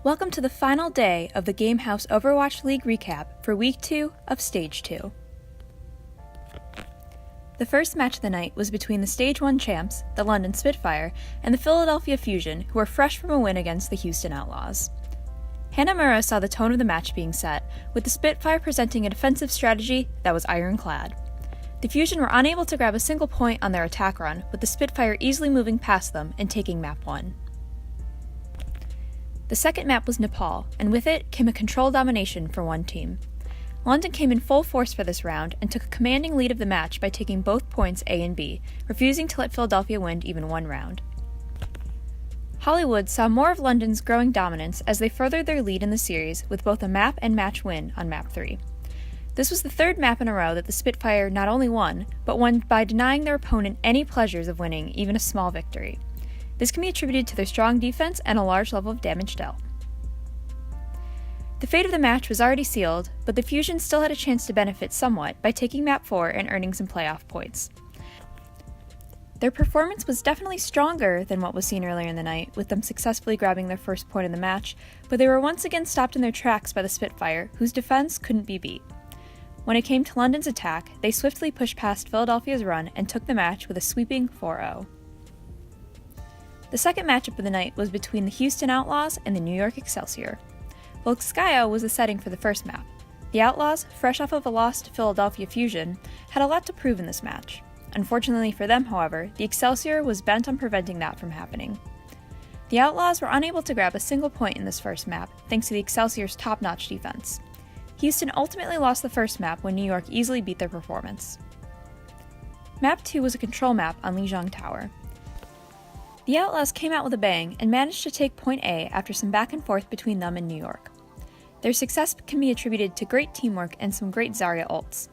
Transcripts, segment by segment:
Welcome to the final day of the Gamehouse Overwatch League recap for Week 2 of Stage 2. The first match of the night was between the Stage 1 champs, the London Spitfire, and the Philadelphia Fusion, who were fresh from a win against the Houston Outlaws. Hanamura saw the tone of the match being set, with the Spitfire presenting a defensive strategy that was ironclad. The Fusion were unable to grab a single point on their attack run, with the Spitfire easily moving past them and taking map 1. The second map was Nepal, and with it came a control domination for one team. London came in full force for this round and took a commanding lead of the match by taking both points A and B, refusing to let Philadelphia win even one round. Hollywood saw more of London's growing dominance as they furthered their lead in the series with both a map and match win on map 3. This was the third map in a row that the Spitfire not only won, but won by denying their opponent any pleasures of winning even a small victory. This can be attributed to their strong defense and a large level of damage dealt. The fate of the match was already sealed, but the Fusion still had a chance to benefit somewhat by taking map 4 and earning some playoff points. Their performance was definitely stronger than what was seen earlier in the night, with them successfully grabbing their first point in the match, but they were once again stopped in their tracks by the Spitfire, whose defense couldn't be beat. When it came to London's attack, they swiftly pushed past Philadelphia's run and took the match with a sweeping 4-0. The second matchup of the night was between the Houston Outlaws and the New York Excelsior. While Skyo was the setting for the first map, the Outlaws, fresh off of a loss to Philadelphia Fusion, had a lot to prove in this match. Unfortunately for them, however, the Excelsior was bent on preventing that from happening. The Outlaws were unable to grab a single point in this first map, thanks to the Excelsior's top-notch defense. Houston ultimately lost the first map when New York easily beat their performance. Map 2 was a control map on Lijiang Tower. The Outlaws came out with a bang and managed to take point A after some back and forth between them and New York. Their success can be attributed to great teamwork and some great Zarya ults.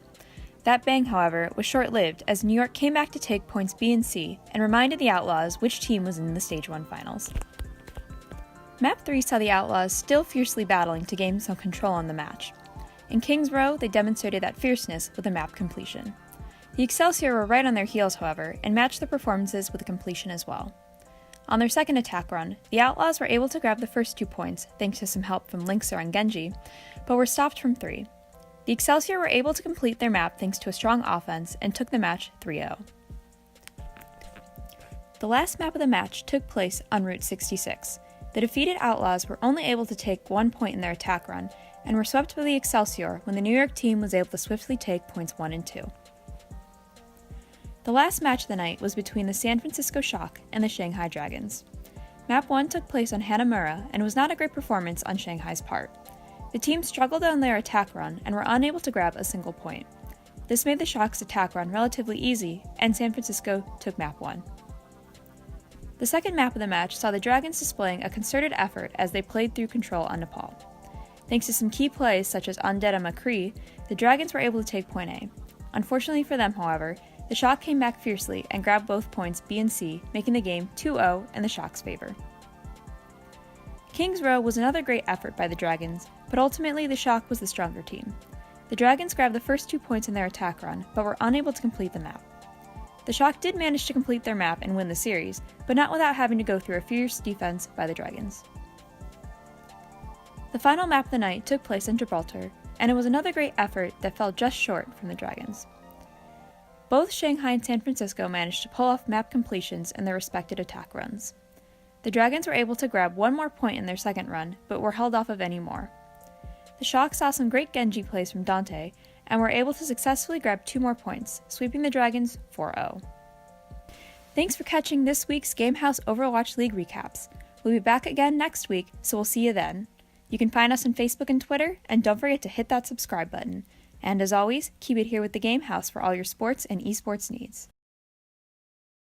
That bang, however, was short-lived as New York came back to take points B and C and reminded the Outlaws which team was in the Stage 1 finals. Map 3 saw the Outlaws still fiercely battling to gain some control on the match. In King's Row, they demonstrated that fierceness with a map completion. The Excelsior were right on their heels, however, and matched their performances with a completion as well. On their second attack run, the Outlaws were able to grab the first 2 points thanks to some help from Linkser and Genji, but were stopped from 3. The Excelsior were able to complete their map thanks to a strong offense and took the match 3-0. The last map of the match took place on Route 66. The defeated Outlaws were only able to take 1 point in their attack run and were swept by the Excelsior when the New York team was able to swiftly take points 1 and 2. The last match of the night was between the San Francisco Shock and the Shanghai Dragons. Map 1 took place on Hanamura and was not a great performance on Shanghai's part. The team struggled on their attack run and were unable to grab a single point. This made the Shock's attack run relatively easy, and San Francisco took map 1. The second map of the match saw the Dragons displaying a concerted effort as they played through control on Nepal. Thanks to some key plays such as Undead and McCree, the Dragons were able to take point A. Unfortunately for them, however, the Shock came back fiercely and grabbed both points B and C, making the game 2-0 in the Shock's favor. King's Row was another great effort by the Dragons, but ultimately the Shock was the stronger team. The Dragons grabbed the first 2 points in their attack run, but were unable to complete the map. The Shock did manage to complete their map and win the series, but not without having to go through a fierce defense by the Dragons. The final map of the night took place in Gibraltar, and it was another great effort that fell just short from the Dragons. Both Shanghai and San Francisco managed to pull off map completions in their respective attack runs. The Dragons were able to grab 1 more point in their second run, but were held off of any more. The Shock saw some great Genji plays from Dante, and were able to successfully grab 2 more points, sweeping the Dragons 4-0. Thanks for catching this week's Gamehouse Overwatch League recaps. We'll be back again next week, so we'll see you then. You can find us on Facebook and Twitter, and don't forget to hit that subscribe button. And as always, keep it here with the Gamehouse for all your sports and esports needs.